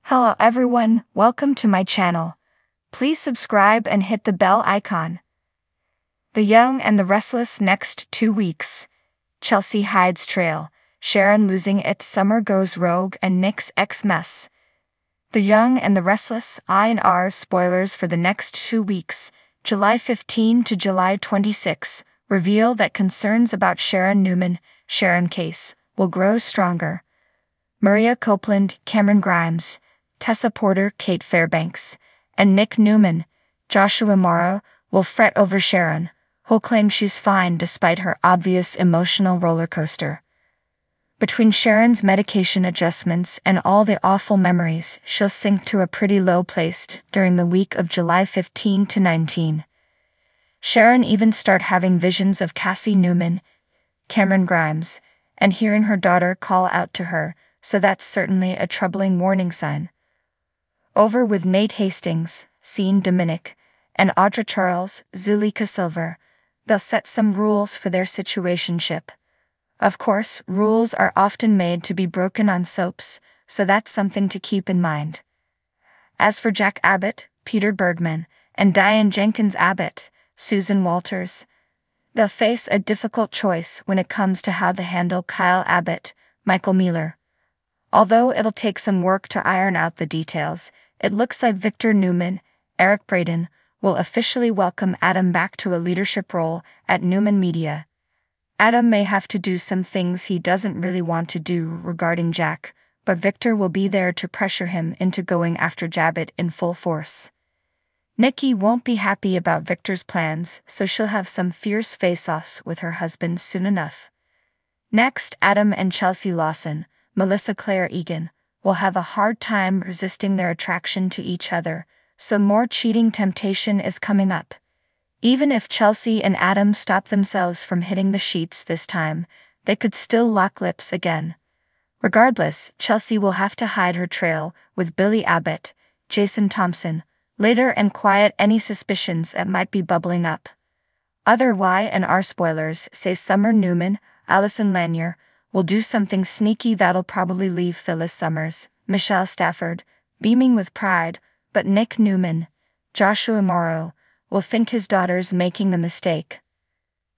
Hello everyone, welcome to my channel. Please subscribe and hit the bell icon. The Young and the Restless next 2 weeks. Chelsea hides trail, Sharon losing it, Summer goes rogue and Nick's ex-mess. The Young and the Restless INR spoilers for the next 2 weeks, July 15 to July 26, reveal that concerns about Sharon case will grow stronger. Maria Copeland, Cameron Grimes, Tessa Porter, Kate Fairbanks, and Nick Newman, Joshua Morrow, will fret over Sharon, who'll claim she's fine despite her obvious emotional roller coaster. Between Sharon's medication adjustments and all the awful memories, she'll sink to a pretty low place during the week of July 15 to 19. Sharon even start having visions of Cassie Newman, Cameron Grimes, and hearing her daughter call out to her, so that's certainly a troubling warning sign. Over with Nate Hastings, Sean Dominic, and Audra Charles, Zuleika Silver. They'll set some rules for their situationship. Of course, rules are often made to be broken on soaps, so that's something to keep in mind. As for Jack Abbott, Peter Bergman, and Diane Jenkins Abbott, Susan Walters, they'll face a difficult choice when it comes to how to handle Kyle Abbott, Michael Mealer. Although it'll take some work to iron out the details, it looks like Victor Newman, Eric Braeden, will officially welcome Adam back to a leadership role at Newman Media. Adam may have to do some things he doesn't really want to do regarding Jack, but Victor will be there to pressure him into going after Abbott in full force. Nikki won't be happy about Victor's plans, so she'll have some fierce face-offs with her husband soon enough. Next, Adam and Chelsea Lawson, Melissa Claire Egan, will have a hard time resisting their attraction to each other, so more cheating temptation is coming up. Even if Chelsea and Adam stop themselves from hitting the sheets this time, they could still lock lips again. Regardless, Chelsea will have to hide her trail with Billy Abbott, Jason Thompson, later and quiet any suspicions that might be bubbling up. Other Y&R spoilers say Summer Newman, Allison Lanier, will do something sneaky that'll probably leave Phyllis Summers, Michelle Stafford, beaming with pride, but Nick Newman, Joshua Morrow, will think his daughter's making the mistake.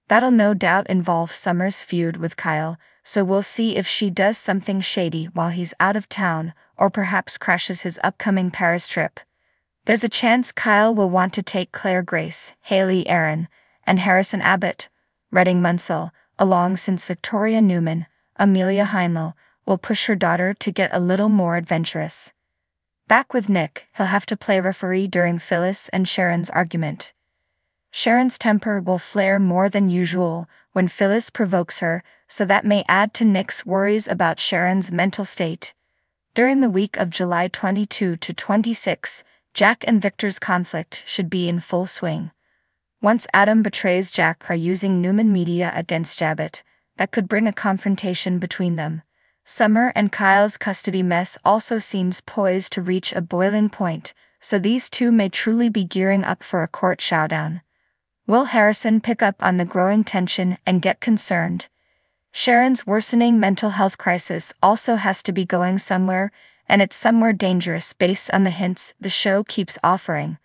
That'll no doubt involve Summers' feud with Kyle, so we'll see if she does something shady while he's out of town, or perhaps crashes his upcoming Paris trip. There's a chance Kyle will want to take Claire Grace, Haley Aaron, and Harrison Abbott, Redding Munsell, along since Victoria Newman, Amelia Heinle, will push her daughter to get a little more adventurous. Back with Nick, he'll have to play referee during Phyllis and Sharon's argument. Sharon's temper will flare more than usual when Phyllis provokes her, so that may add to Nick's worries about Sharon's mental state. During the week of July 22 to 26, Jack and Victor's conflict should be in full swing. Once Adam betrays Jack by using Newman Media against Abbott, that could bring a confrontation between them. Summer and Kyle's custody mess also seems poised to reach a boiling point, so these two may truly be gearing up for a court showdown. Will Harrison pick up on the growing tension and get concerned? Sharon's worsening mental health crisis also has to be going somewhere, and it's somewhere dangerous based on the hints the show keeps offering.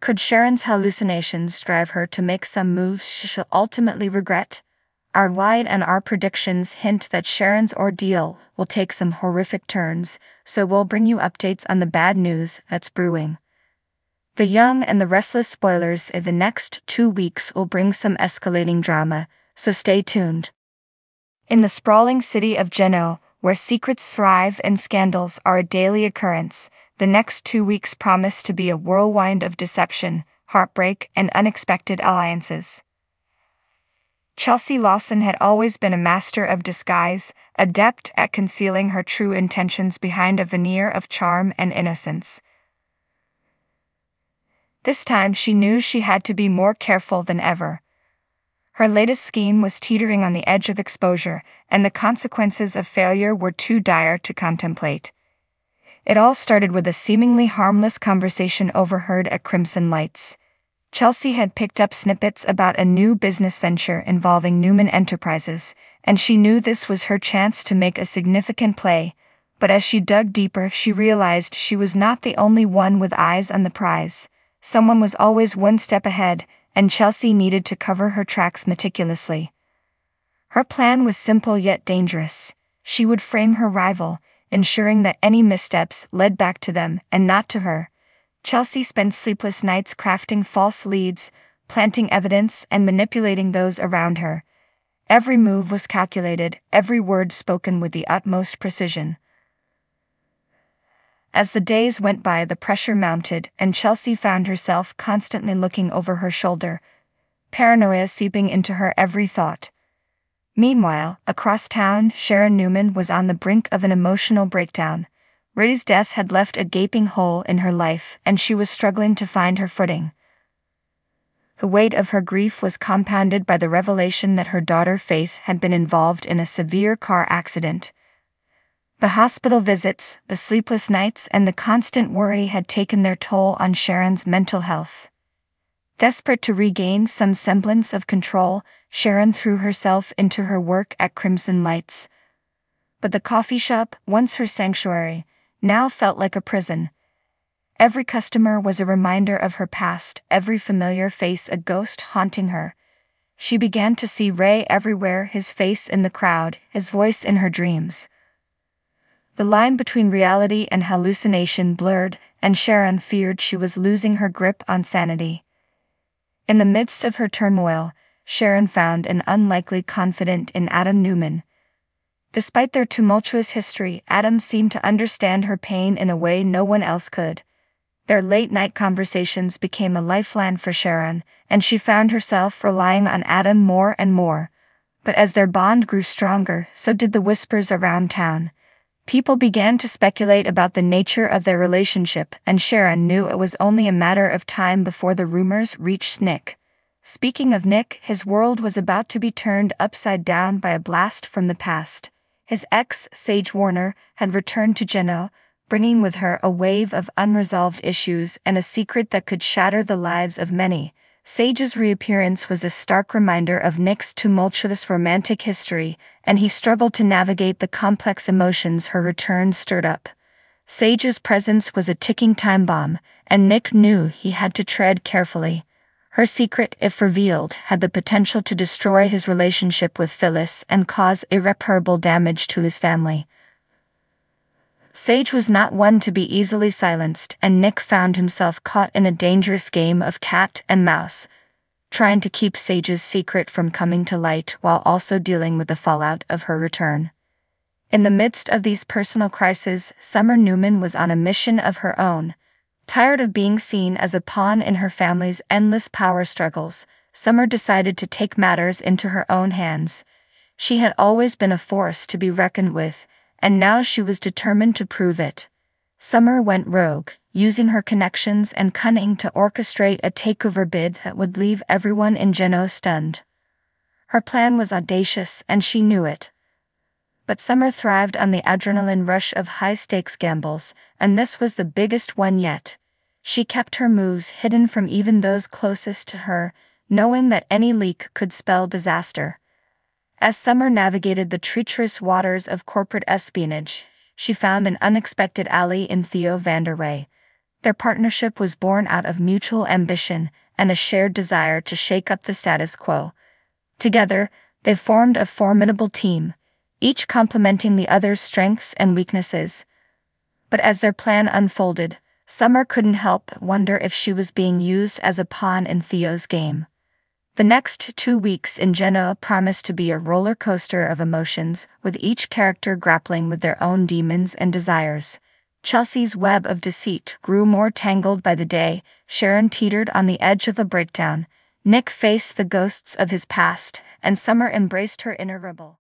Could Sharon's hallucinations drive her to make some moves she'll ultimately regret? Our Y&R predictions hint that Sharon's ordeal will take some horrific turns, so we'll bring you updates on the bad news that's brewing. The Young and the Restless spoilers in the next 2 weeks will bring some escalating drama, so stay tuned. In the sprawling city of Genoa, where secrets thrive and scandals are a daily occurrence, the next 2 weeks promise to be a whirlwind of deception, heartbreak, and unexpected alliances. Chelsea Lawson had always been a master of disguise, adept at concealing her true intentions behind a veneer of charm and innocence. This time she knew she had to be more careful than ever. Her latest scheme was teetering on the edge of exposure, and the consequences of failure were too dire to contemplate. It all started with a seemingly harmless conversation overheard at Crimson Lights. Chelsea had picked up snippets about a new business venture involving Newman Enterprises, and she knew this was her chance to make a significant play, But as she dug deeper, she realized she was not the only one with eyes on the prize. Someone was always one step ahead, and Chelsea needed to cover her tracks meticulously. Her plan was simple yet dangerous. She would frame her rival, ensuring that any missteps led back to them and not to her. Chelsea spent sleepless nights crafting false leads, planting evidence and manipulating those around her. Every move was calculated, every word spoken with the utmost precision. As the days went by, the pressure mounted, and Chelsea found herself constantly looking over her shoulder, paranoia seeping into her every thought. Meanwhile, across town, Sharon Newman was on the brink of an emotional breakdown. Ray's death had left a gaping hole in her life, and she was struggling to find her footing. The weight of her grief was compounded by the revelation that her daughter Faith had been involved in a severe car accident. The hospital visits, the sleepless nights, and the constant worry had taken their toll on Sharon's mental health. Desperate to regain some semblance of control, Sharon threw herself into her work at Crimson Lights. But the coffee shop, once her sanctuary, now felt like a prison. Every customer was a reminder of her past, every familiar face a ghost haunting her. She began to see Ray everywhere, his face in the crowd, his voice in her dreams. The line between reality and hallucination blurred, and Sharon feared she was losing her grip on sanity. In the midst of her turmoil, Sharon found an unlikely confidant in Adam Newman. Despite their tumultuous history, Adam seemed to understand her pain in a way no one else could. Their late-night conversations became a lifeline for Sharon, and she found herself relying on Adam more and more. But as their bond grew stronger, so did the whispers around town. People began to speculate about the nature of their relationship, and Sharon knew it was only a matter of time before the rumors reached Nick. Speaking of Nick, his world was about to be turned upside down by a blast from the past. His ex, Sage Warner, had returned to Genoa, bringing with her a wave of unresolved issues and a secret that could shatter the lives of many. Sage's reappearance was a stark reminder of Nick's tumultuous romantic history, and he struggled to navigate the complex emotions her return stirred up. Sage's presence was a ticking time bomb, and Nick knew he had to tread carefully. Her secret, if revealed, had the potential to destroy his relationship with Phyllis and cause irreparable damage to his family. Sage was not one to be easily silenced, and Nick found himself caught in a dangerous game of cat and mouse, trying to keep Sage's secret from coming to light while also dealing with the fallout of her return. In the midst of these personal crises, Summer Newman was on a mission of her own. Tired of being seen as a pawn in her family's endless power struggles, Summer decided to take matters into her own hands. She had always been a force to be reckoned with, and now she was determined to prove it. Summer went rogue, using her connections and cunning to orchestrate a takeover bid that would leave everyone in Genoa stunned. Her plan was audacious, and she knew it. But Summer thrived on the adrenaline rush of high-stakes gambles, and this was the biggest one yet. She kept her moves hidden from even those closest to her, knowing that any leak could spell disaster. As Summer navigated the treacherous waters of corporate espionage, she found an unexpected ally in Theo Vanderway. Their partnership was born out of mutual ambition and a shared desire to shake up the status quo. Together, they formed a formidable team, each complementing the other's strengths and weaknesses. But as their plan unfolded, Summer couldn't help but wonder if she was being used as a pawn in Theo's game. The next 2 weeks in Genoa promised to be a roller coaster of emotions, with each character grappling with their own demons and desires. Chelsea's web of deceit grew more tangled by the day. Sharon teetered on the edge of a breakdown. Nick faced the ghosts of his past, and Summer embraced her inner rebel.